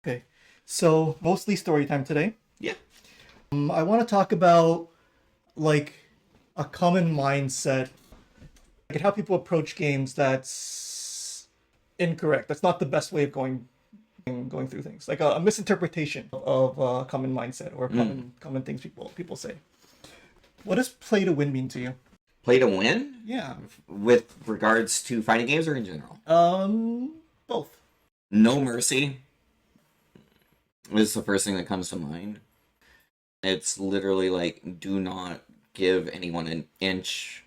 Okay, so mostly story time today. Yeah. I want to talk about like a common mindset, like how people approach games that's incorrect. That's not the best way of going through things. Like a misinterpretation of a common mindset or common things people say. What does play to win mean to you? Play to win? Yeah. With regards to fighting games or in general? Both. No mercy is the first thing that comes to mind. It's literally like, do not give anyone an inch.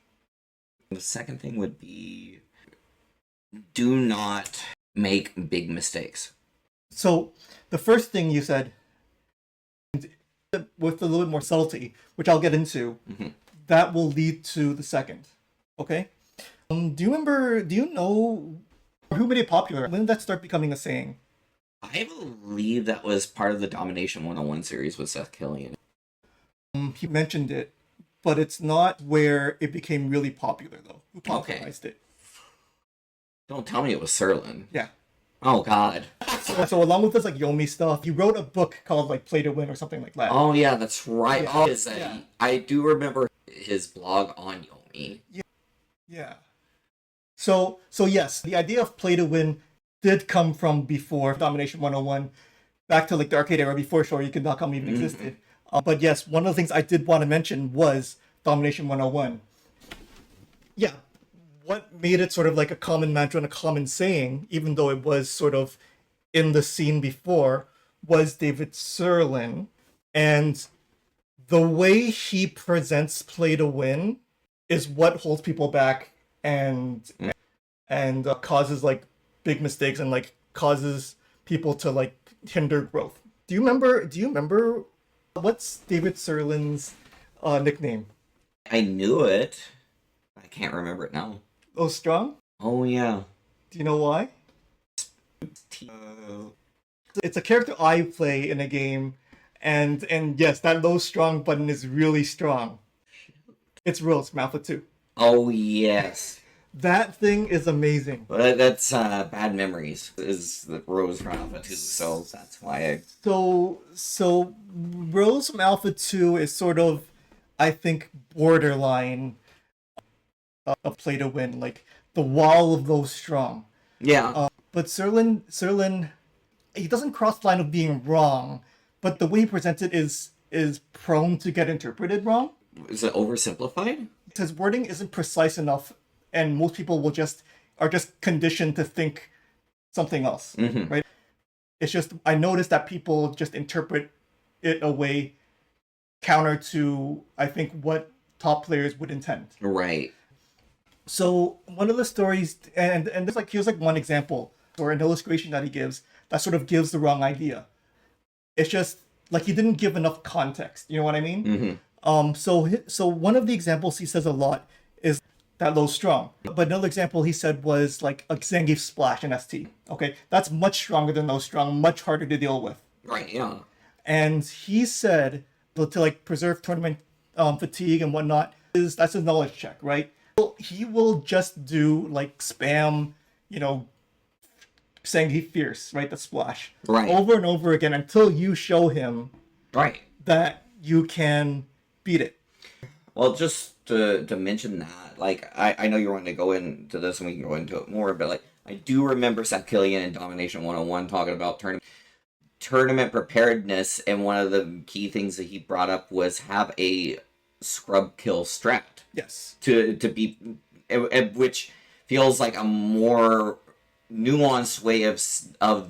The second thing would be, do not make big mistakes. So the first thing you said, with a little bit more subtlety, which I'll get into, that will lead to the second. Okay. Do you remember? Do you know who made it popular? When did that start becoming a saying? I believe that was part of the Domination 101 series with Seth Killian. He mentioned it, but it's not where it became really popular though. Who popularized it? Don't tell me it was Serlin. Yeah. Oh, God. So along with this like Yomi stuff, he wrote a book called like Play to Win or something like that. Oh, yeah, that's right. Yeah. Yeah. I do remember his blog on Yomi. Yeah. So yes, the idea of play to win did come from before Domination 101, back to like the arcade era before Shoryuken.com even existed. But yes, one of the things I did want to mention was Domination 101. Yeah, what made it sort of like a common mantra and a common saying, even though it was sort of in the scene before, was David Serlin. And the way he presents play to win is what holds people back and causes like big mistakes and like causes people to like hinder growth. Do you remember what's David Serlin's nickname? I knew it. I can't remember it now. Oh, Strong? Oh, yeah. Do you know why? It's a character I play in a game, and yes, that low strong button is really strong. It's Rose from Alpha 2. Oh, yes. That thing is amazing. Well, that's Bad Memories is the Rose from Alpha 2, so that's why I... So Rose from Alpha 2 is sort of, I think, borderline of play to win, like the wall of those strong. Yeah. But Serlin, he doesn't cross the line of being wrong, but the way he presents it is prone to get interpreted wrong. Is it oversimplified? His wording isn't precise enough, and most people are just conditioned to think something else, right? It's just I noticed that people just interpret it a way counter to I think what top players would intend. Right. So one of the stories, and there's like here's like one example or an illustration that he gives that sort of gives the wrong idea. It's just like he didn't give enough context. You know what I mean? So one of the examples he says a lot is that low strong. But another example he said was like a Zangief splash in ST. Okay, that's much stronger than low strong, much harder to deal with. Right. Yeah. And he said to like preserve tournament fatigue and whatnot that's a knowledge check, right? He will just do like spam, saying he fierce, right? The splash. Right. Over and over again until you show him Right. that you can beat it. Well, just to mention that, like, I know you're wanting to go into this and we can go into it more, but like, I do remember Seth Killian in Domination 101 talking about tournament preparedness, and one of the key things that he brought up was have a scrub kill strat. Yes. To be, which feels like a more nuanced way of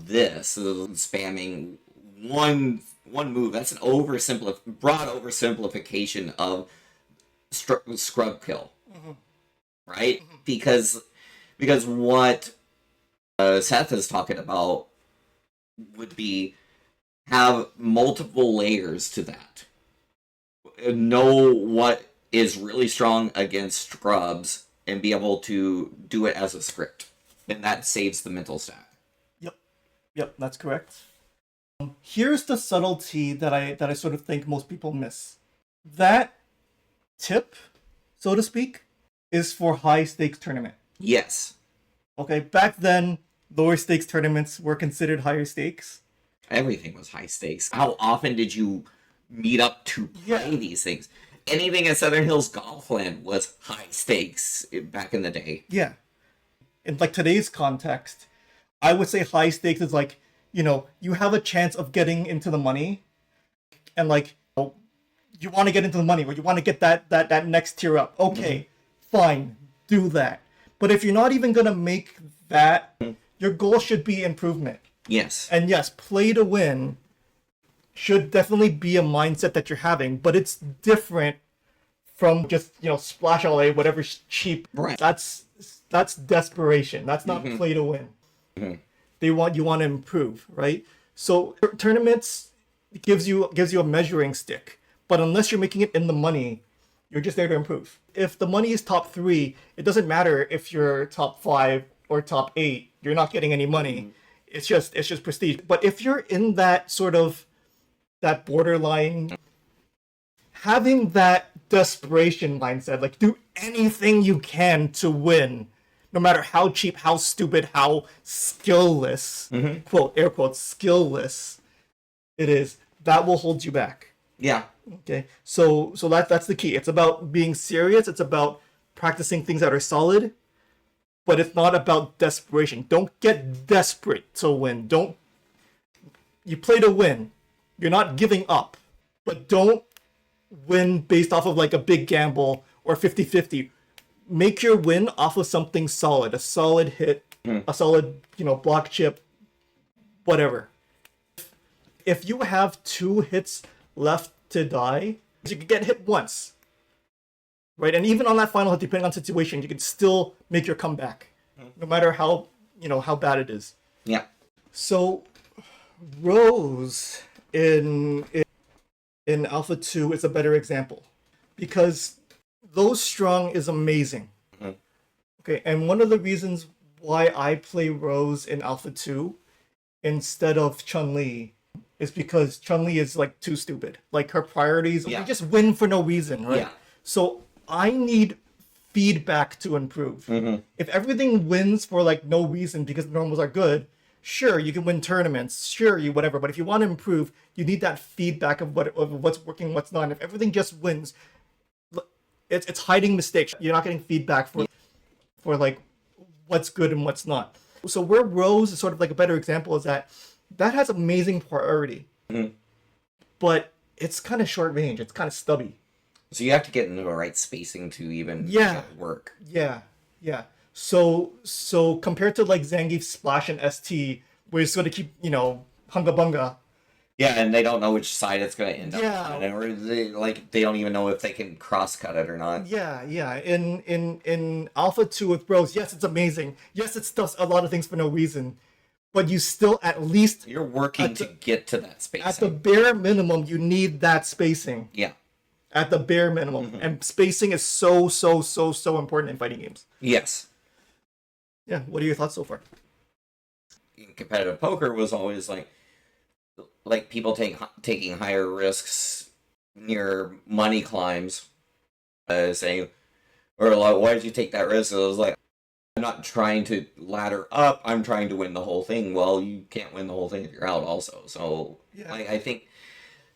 this spamming one move. That's an broad oversimplification of scrub kill, right? Because what Seth is talking about would be have multiple layers to that. Know what is really strong against scrubs and be able to do it as a script, and that saves the mental stack. Yep, that's correct. Here's the subtlety that I sort of think most people miss. That tip, so to speak, is for high stakes tournament. Yes. Okay, back then lower stakes tournaments were considered higher stakes. Everything was high stakes. How often did you meet up to play these things? Anything at Southern Hills Golfland was high stakes back in the day. Yeah. In like today's context, I would say high stakes is like, you have a chance of getting into the money, and like you want to get into the money, or you want to get that next tier up. Okay, fine, do that. But if you're not even gonna make that, your goal should be improvement. Yes. And yes, play to win should definitely be a mindset that you're having, but it's different from just, splash LA, whatever's cheap. Right. That's desperation. That's not play to win. You want to improve, right? So tournaments gives you a measuring stick, but unless you're making it in the money, you're just there to improve. If the money is top 3, it doesn't matter if you're top 5 or top 8. You're not getting any money. It's just prestige. But if you're in that sort of that borderline, having that desperation mindset, like do anything you can to win, no matter how cheap, how stupid, how skillless, quote, air quotes, skillless it is, that will hold you back. Yeah. Okay. So that's the key. It's about being serious. It's about practicing things that are solid, but it's not about desperation. Don't get desperate to win. You play to win. You're not giving up, but don't win based off of like a big gamble or 50-50. Make your win off of something solid, a solid hit, a solid, block chip, whatever. If you have 2 hits left to die, you can get hit once, right? And even on that final hit, depending on situation, you can still make your comeback, no matter how bad it is. Yeah. So Rose in Alpha 2 is a better example, because Those Strong is amazing. Okay, and one of the reasons why I play Rose in Alpha 2 instead of Chun-Li is because Chun-Li is like too stupid. Like her priorities, you just win for no reason, right? Yeah. So I need feedback to improve. If everything wins for like no reason because the normals are good, sure, you can win tournaments, sure, you whatever. But if you want to improve, you need that feedback of what's working, what's not. And if everything just wins, it's hiding mistakes. You're not getting feedback for like what's good and what's not. So where Rose is sort of like a better example is that has amazing priority, but it's kind of short range. It's kind of stubby. So you have to get into the right spacing to even make it work. Yeah. So compared to like Zangief Splash and ST, where it's going to keep, hunga bunga. Yeah, and they don't know which side it's going to end up on, Yeah. or they don't even know if they can cross cut it or not. Yeah. In Alpha 2 with Rose, yes, it's amazing. Yes, it does a lot of things for no reason, but you still at least You're working to get to that spacing. at the bare minimum, you need that spacing. Yeah. At the bare minimum, and spacing is so important in fighting games. Yes. Yeah. What are your thoughts so far? In competitive poker was always like people taking higher risks near money climbs, saying, or like, why did you take that risk? And it was like, I'm not trying to ladder up. I'm trying to win the whole thing. Well, you can't win the whole thing if you're out also. So I think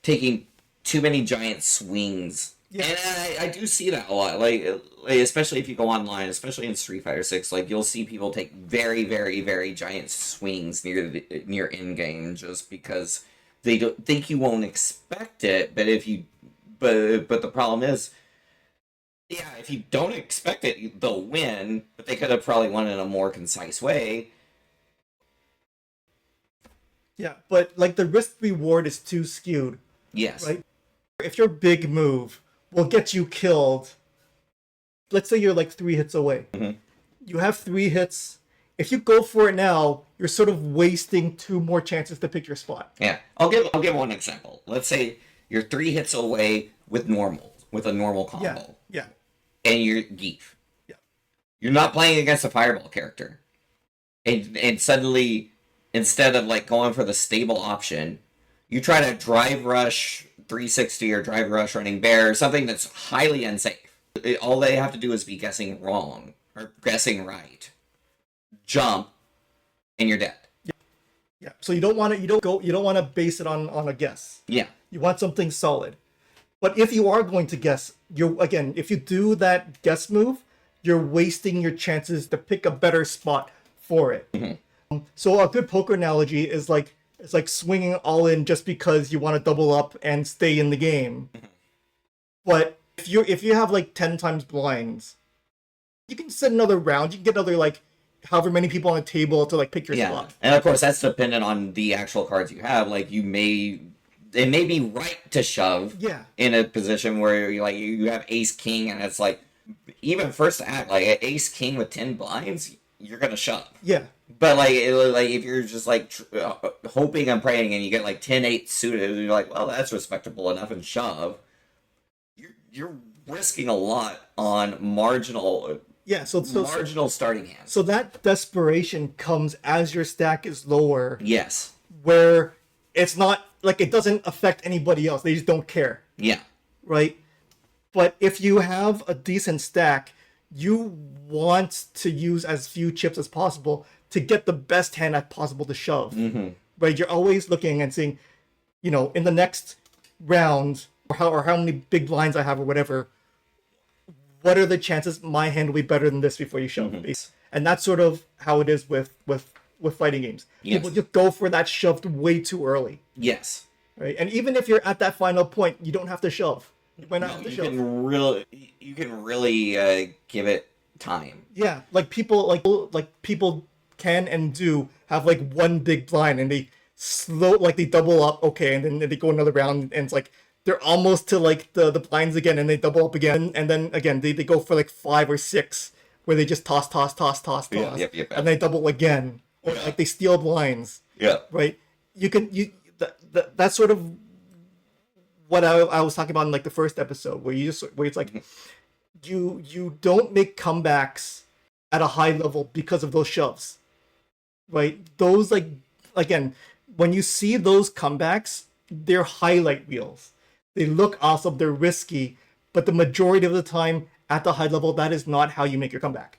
taking too many giant swings. Yeah. And I do see that a lot. Like especially if you go online, especially in Street Fighter 6, like you'll see people take very, very, very giant swings near in game just because they don't think you won't expect it. But but the problem is, if you don't expect it, they'll win. But they could have probably won in a more concise way. Yeah, but like the risk reward is too skewed. Yes. Right? If your big move will get you killed, let's say you're like 3 hits away. You have 3 hits. If you go for it now, you're sort of wasting 2 more chances to pick your spot. Yeah. I'll give one example. Let's say you're 3 hits away with a normal combo. Yeah. And you're Geef. Yeah. You're not playing against a fireball character. And suddenly, instead of like going for the stable option, you try to drive rush 360 or drive rush running bear, or something that's highly unsafe. All they have to do is be guessing wrong or guessing right. Jump, and you're dead. Yeah. So you don't want to base it on a guess. Yeah. You want something solid. But if you are going to guess, if you do that guess move, you're wasting your chances to pick a better spot for it. So a good poker analogy is like it's like swinging all in just because you want to double up and stay in the game. But if you have like 10 times blinds, you can set another round. You can get another like however many people on the table to like pick your Yeah. spot. And of course, that's dependent on the actual cards you have. Like, it may be right to shove Yeah. in a position where you have ace king, and it's like, even first act, like an ace king with 10 blinds, you're going to shove. Yeah. But like if you're just like hoping and praying, and you get like 10-8 suited, and you're like, well, that's respectable enough, and shove, you're risking a lot on marginal Yeah. So starting hands. so that desperation comes as your stack is lower, Yes. where it's not like it doesn't affect anybody else. They just don't care, Yeah. right? But if you have a decent stack, you want to use as few chips as possible to get the best hand as possible to shove. Right? You're always looking and saying, in the next round, or how many big blinds I have or whatever, what are the chances my hand will be better than this before you shove? And that's sort of how it is with fighting games. Yes. People just go for that shove way too early. Yes. Right? And even if you're at that final point, you don't have to shove. You might not have to You shove. can really give it time. Yeah, like people can and do have like one big blind, and they they double up, okay, and then they go another round, and it's like they're almost to like the blinds again, and they double up again, and then again they go for like 5 or 6 where they just toss, Yep. and they double again, or like they steal blinds. Yeah. Right? That's sort of what I was talking about in like the first episode, where it's like you don't make comebacks at a high level because of those shoves, right? Those, like, again, when you see those comebacks, they're highlight reels. They look awesome, they're risky, but the majority of the time at the high level, that is not how you make your comeback.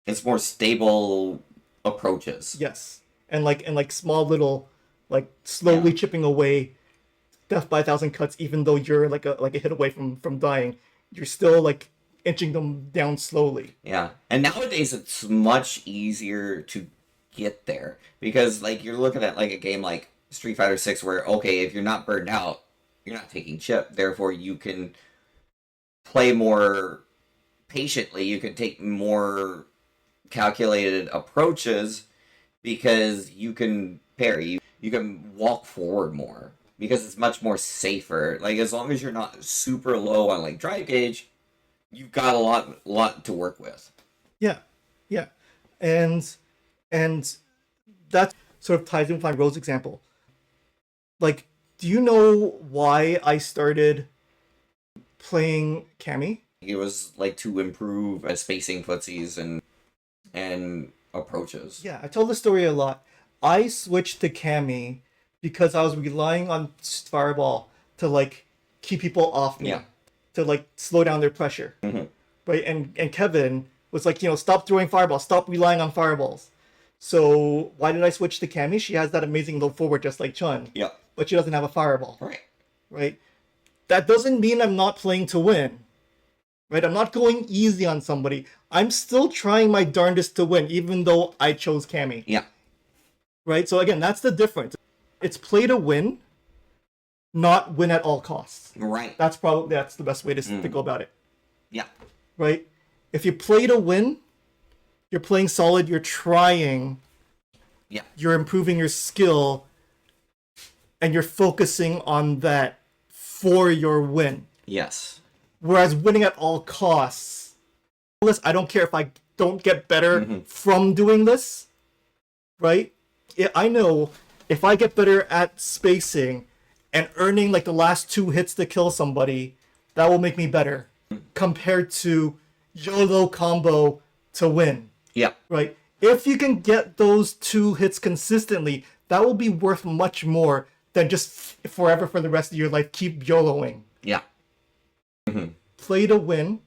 It's more stable approaches. Yes, and like small little, like slowly chipping away, death by 1,000 cuts. Even though you're like a hit away from dying, you're still like inching them down slowly. Yeah. And nowadays it's much easier to get there, because like you're looking at like a game like Street Fighter 6, where okay, if you're not burned out, you're not taking chip, therefore you can play more patiently, you can take more calculated approaches, because you can parry, you can walk forward more, because it's much more safer. Like, as long as you're not super low on like drive gauge, you've got a lot to work with. Yeah, and that sort of ties in with my Rose example. Like, do you know why I started playing Cammy? It was like to improve spacing footsies and approaches. Yeah, I told the story a lot. I switched to Cammy because I was relying on Fireball to like keep people off me, to like slow down their pressure, right? And Kevin was like, stop throwing Fireballs, stop relying on Fireballs. So why did I switch to Cammy? She has that amazing low forward just like Chun, but she doesn't have a Fireball, right? That doesn't mean I'm not playing to win, right? I'm not going easy on somebody. I'm still trying my darndest to win, even though I chose Cammy. Yeah. Right? So again, that's the difference. It's play to win, not win at all costs. Right. That's the best way to go about it. Yeah. Right? If you play to win, you're playing solid, you're trying, you're improving your skill, and you're focusing on that for your win. Yes. Whereas winning at all costs, I don't care if I don't get better from doing this, right? I know if I get better at spacing and earning like the last 2 hits to kill somebody, that will make me better compared to YOLO combo to win. Yeah. Right? If you can get those 2 hits consistently, that will be worth much more than just forever for the rest of your life keep YOLOing. Yeah. Play to win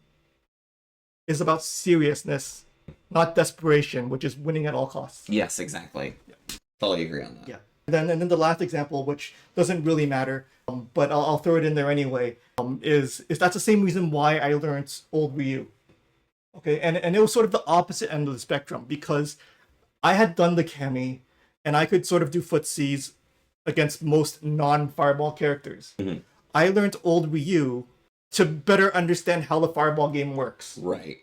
is about seriousness, not desperation, which is winning at all costs. Yes, exactly. Totally agree on that. Yeah. And then the last example, which doesn't really matter, but I'll throw it in there anyway, is that's the same reason why I learned old Ryu. Okay, and it was sort of the opposite end of the spectrum because I had done the Kami, and I could sort of do footsies against most non-fireball characters. Mhm. I learned old Ryu to better understand how the fireball game works Right.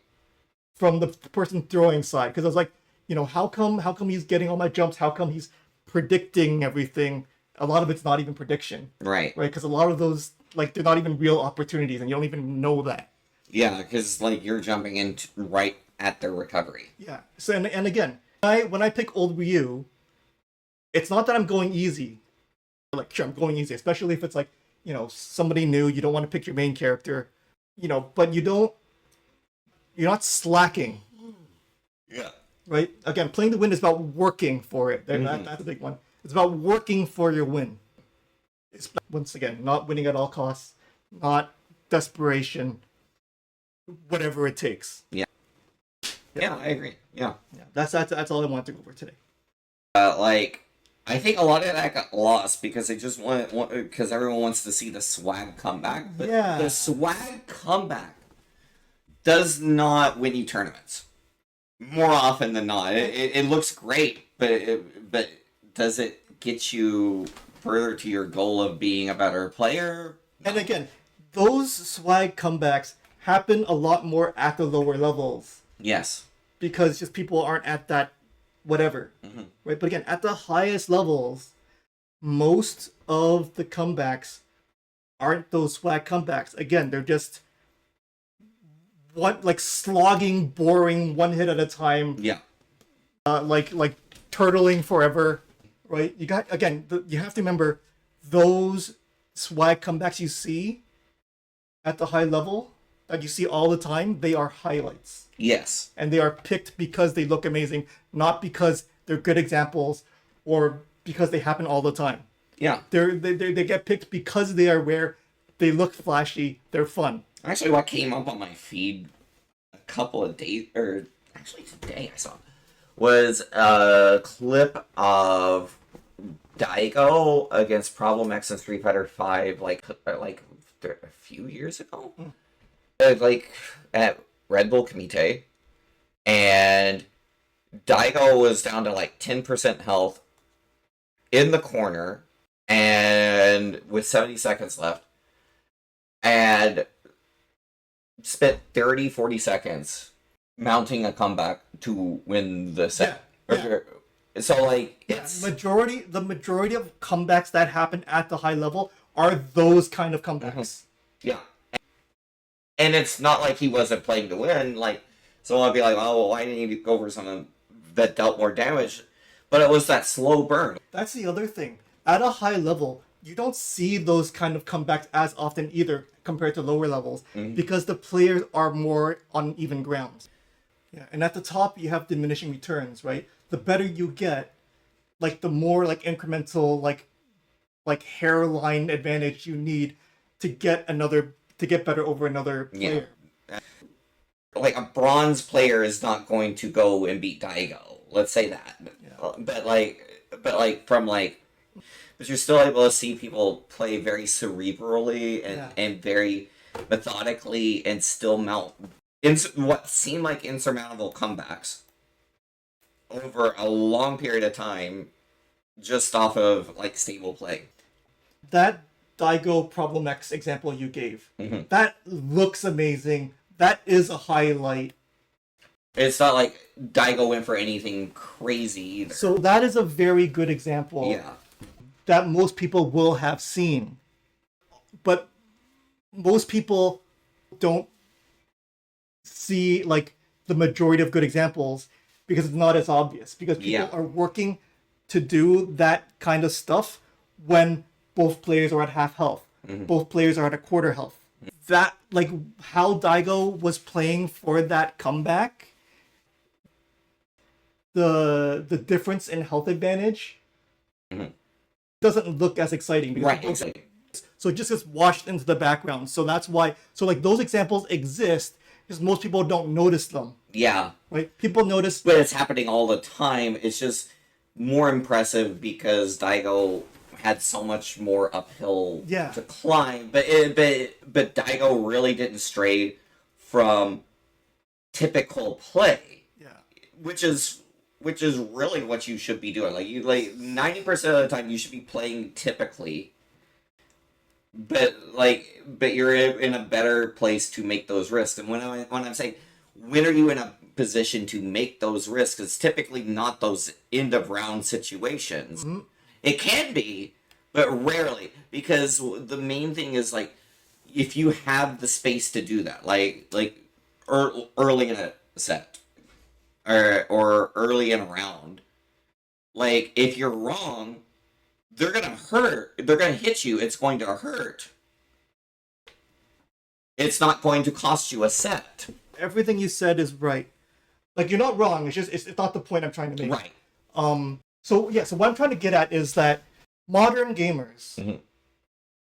from the person throwing side, because I was like, how come he's getting all my jumps? How come he's predicting everything? A lot of it's not even prediction, Right. right? Because a lot of those, like, they're not even real opportunities, and you don't even know that. Yeah, because like you're jumping in right at their recovery. Yeah. So and again, when I pick old Ryu, it's not that I'm going easy. Like, sure, I'm going easy, especially if it's like, somebody new. You don't want to pick your main character, but you're not slacking, Yeah. right? Again, playing to win is about working for it. That's a big one. It's about working for your win. It's, once again, not winning at all costs, not desperation, whatever it takes. Yeah, I agree. Yeah. Yeah, that's all I want to go over today. Like, I think a lot of that got lost because they just want because everyone wants to see the swag comeback. But Yeah. the swag comeback does not win you tournaments. More often than not, it looks great, but does it get you further to your goal of being a better player? And again, those swag comebacks happen a lot more at the lower levels Yes. because just people aren't at that whatever, right? But again, at the highest levels, most of the comebacks aren't those swag comebacks. Again, they're just slogging, boring, one hit at a time, Yeah. like turtling forever, right? You have to remember those swag comebacks you see at the high level that you see all the time. They are highlights. Yes. And they are picked because they look amazing, not because they're good examples or because they happen all the time. Yeah. They get picked because they are rare, they look flashy, they're fun. Actually, what came up on my feed a couple of days, or actually today I saw, was a clip of Daigo against Problem X and Street Fighter 5, like a few years ago, like at Red Bull Comite, and Daigo was down to like 10% health in the corner, and with 70 seconds left, and spent 30-40 seconds mounting a comeback to win the set. Yeah. So like it's the majority of comebacks that happen at the high level are those kind of comebacks. Yeah. And it's not like he wasn't playing to win. Like, someone would be like, oh, well, why didn't he go for something that dealt more damage? But it was that slow burn. That's the other thing. At a high level, you don't see those kind of comebacks as often either compared to lower levels because the players are more on even ground. Yeah, and at the top, you have diminishing returns, right? The better you get, like the more like incremental, like hairline advantage you need to get better over another player. Yeah. Like a bronze player is not going to go and beat Daigo. Let's say that. Yeah. But you're still able to see people play very cerebrally and very methodically and still mount what seemed like insurmountable comebacks over a long period of time just off of like stable play. That Daigo Problem X example you gave, that looks amazing. That is a highlight. It's not like Daigo went for anything crazy either. So that is a very good example that most people will have seen. But most people don't see like the majority of good examples because it's not as obvious. Because people are working to do that kind of stuff when both players are at half health. Both players are at a quarter health. That, like, how Daigo was playing for that comeback, the difference in health advantage doesn't look as exciting. Because exactly. So it just gets washed into the background. So that's why, like, those examples exist because most people don't notice them. Yeah. Right? People notice. But it's happening all the time. It's just more impressive because Daigo had so much more uphill Yeah. to climb, but Daigo really didn't stray from typical play, Yeah. which is really what you should be doing. Like 90% of the time you should be playing typically, but you're in a better place to make those risks. And when I'm saying when are you in a position to make those risks, it's typically not those end of round situations. Mm-hmm. It can be, but rarely, because the main thing is like if you have the space to do that, early in a set or early in a round, like if you're wrong, they're gonna hit you. It's going to hurt. It's not going to cost you a set. Everything you said is right. Like, you're not wrong. It's just it's not the point I'm trying to make. Right. So what I'm trying to get at is that modern gamers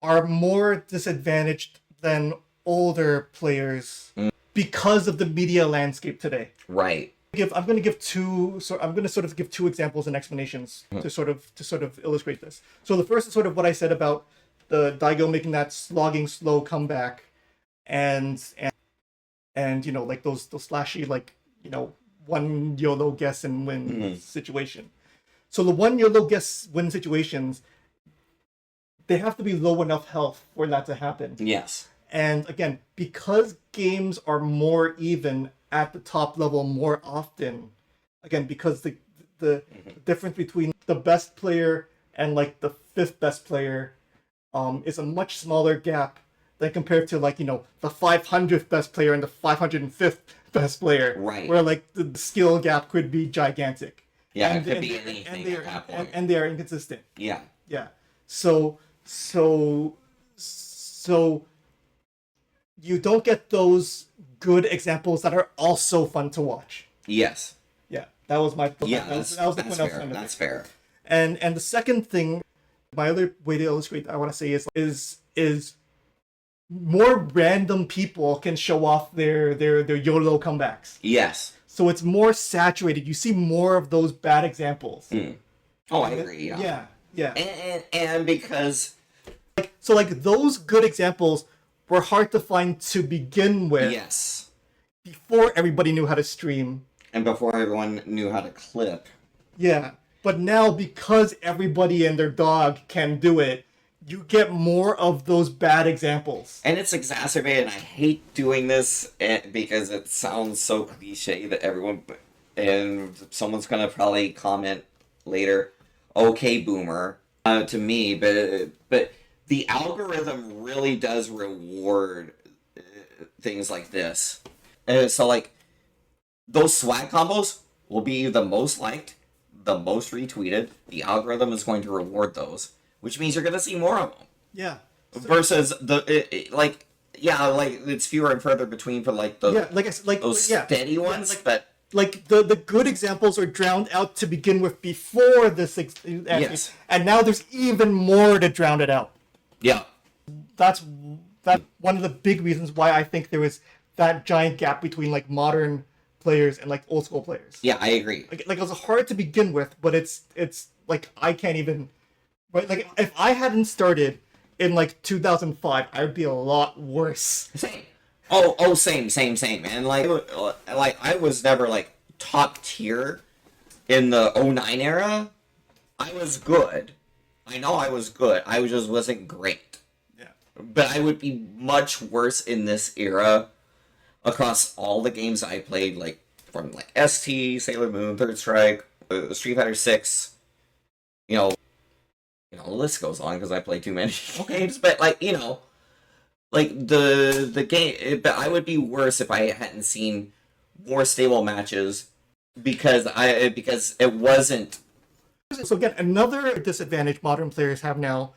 are more disadvantaged than older players because of the media landscape today. Right. I'm going to give two. So I'm going to sort of give two examples and explanations to sort of illustrate this. So the first is sort of what I said about the Daigo making that slogging slow comeback, and you know, like those slashy, like, you know, one YOLO guess and win situation. So the one YOLO guess win situations, they have to be low enough health for that to happen. Yes. And again, because games are more even at the top level more often, again, because the difference between the best player and like the fifth best player is a much smaller gap than compared to, like, you know, the 500th best player and the 505th best player. Right. Where like the skill gap could be gigantic. Yeah, and, it could and, be and, anything they at that point. and they are inconsistent. Yeah. Yeah. So you don't get those good examples that are also fun to watch. Yes. Yeah. That was my Yeah, that was the point I was fair. trying to make. That's fair. And the second thing, my other way to illustrate, I want to say, is more random people can show off their YOLO comebacks. Yes. So it's more saturated. You see more of those bad examples. Oh, I agree. Yeah. Yeah. And because So like those good examples were hard to find to begin with. yes, Before everybody knew how to stream. and before everyone knew how to clip. Yeah. But now, because everybody and their dog can do it, you get more of those bad examples. And it's exacerbated, and I hate doing this because it sounds so cliche that everyone, and someone's going to probably comment later, okay, boomer, to me, but the algorithm really does reward things like this. So, like, those swag combos will be the most liked, the most retweeted. The algorithm is going to reward those, which means you're going to see more of them. Yeah. Versus like it's fewer and further between for like the those steady ones, but like the good examples are drowned out to begin with before this yes, and now there's even more to drown it out. Yeah. That's one of the big reasons why I think there was that giant gap between like modern players and like old school players. Yeah, I agree. Like it was hard to begin with, but it's like I can't even, right? Like if I hadn't started in like 2005, I would be a lot worse. Same. Same. And like I was never like top tier in the 09 era. I was good. I know I was good. I just wasn't great. Yeah. But I would be much worse in this era across all the games I played, like from like ST, Sailor Moon, Third Strike, Street Fighter 6. The list goes on because I play too many games. But like like the game. But I would be worse if I hadn't seen more stable matches because it wasn't. So again, another disadvantage modern players have now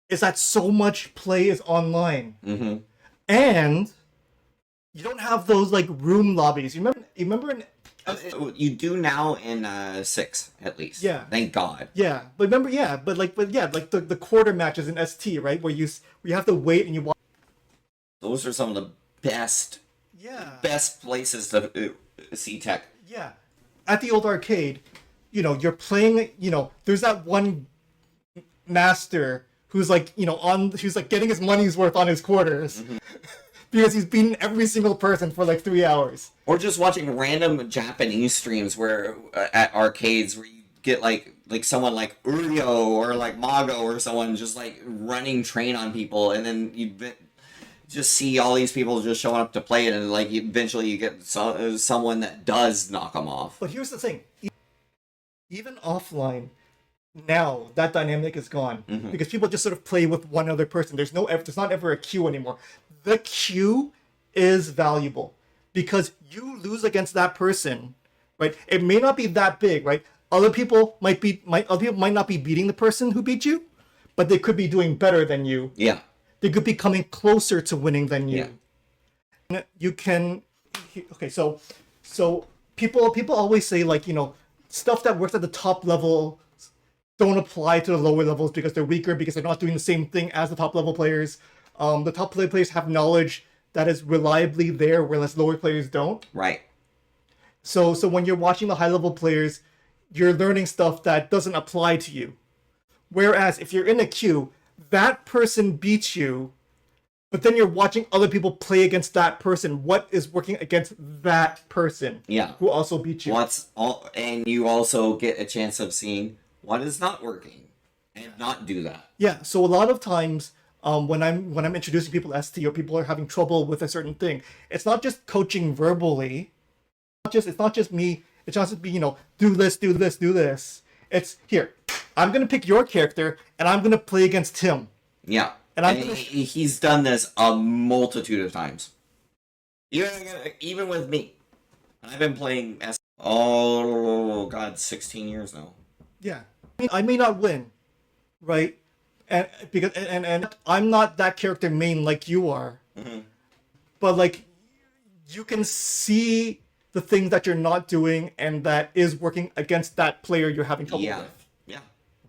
is that so much play is online, and you don't have those like room lobbies. You remember in you do now in 6 at least. Yeah. Thank God. Yeah, but remember, like the quarter matches in ST, right, where you have to wait and you watch. Those are some of the best places to see tech. Yeah, at the old arcade, you're playing, there's that one master who's like, who's like getting his money's worth on his quarters because he's beaten every single person for like 3 hours. Or just watching random Japanese streams where at arcades where you get like someone like Uryo or like Mago or someone just like running train on people, and then you just see all these people just showing up to play it, and like eventually you get someone that does knock them off. But here's the thing. Even offline, now that dynamic is gone because people just sort of play with one other person. There's not ever a queue anymore. The queue is valuable because you lose against that person, right? It may not be that big, right? Other people might not be beating the person who beat you, but they could be doing better than you. Yeah. They could be coming closer to winning than you. Yeah. You can, okay, so people always say like, stuff that works at the top level don't apply to the lower levels because they're weaker, because they're not doing the same thing as the top level players. The top level players have knowledge that is reliably there, whereas lower players don't. Right. So when you're watching the high level players, you're learning stuff that doesn't apply to you. Whereas if you're in a queue, that person beats you, but then you're watching other people play against that person. What is working against that person? Yeah. Who also beats you? And you also get a chance of seeing what is not working and not do that. Yeah. So a lot of times, when I'm introducing people to ST or people are having trouble with a certain thing, it's not just coaching verbally. It's not just me. It's not just me. Do this, do this, do this. It's here. I'm gonna pick your character and I'm gonna play against him. Yeah. And he's done this a multitude of times. Even with me. I've been playing 16 years now. Yeah. I may not win, right? And because and I'm not that character main like you are. But like you can see the things that you're not doing and that is working against that player you're having trouble with. Yeah.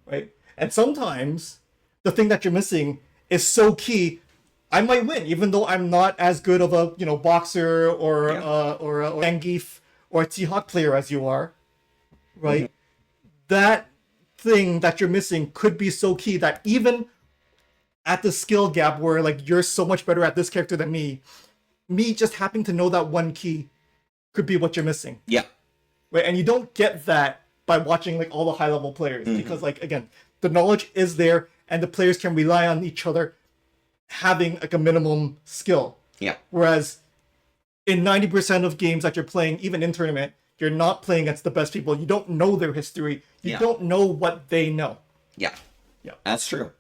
Right? And sometimes the thing that you're missing is so key, I might win, even though I'm not as good of a boxer or a Zangief or a T-Hawk player as you are. Right? That thing that you're missing could be so key that even at the skill gap where like you're so much better at this character than me just happening to know that one key could be what you're missing. Yeah. Right? And you don't get that by watching like all the high level players because like again, the knowledge is there and the players can rely on each other having like a minimum skill. Yeah. Whereas in 90% of games that you're playing, even in tournament, you're not playing against the best people. You don't know their history. You don't know what they know. Yeah. Yeah. That's true.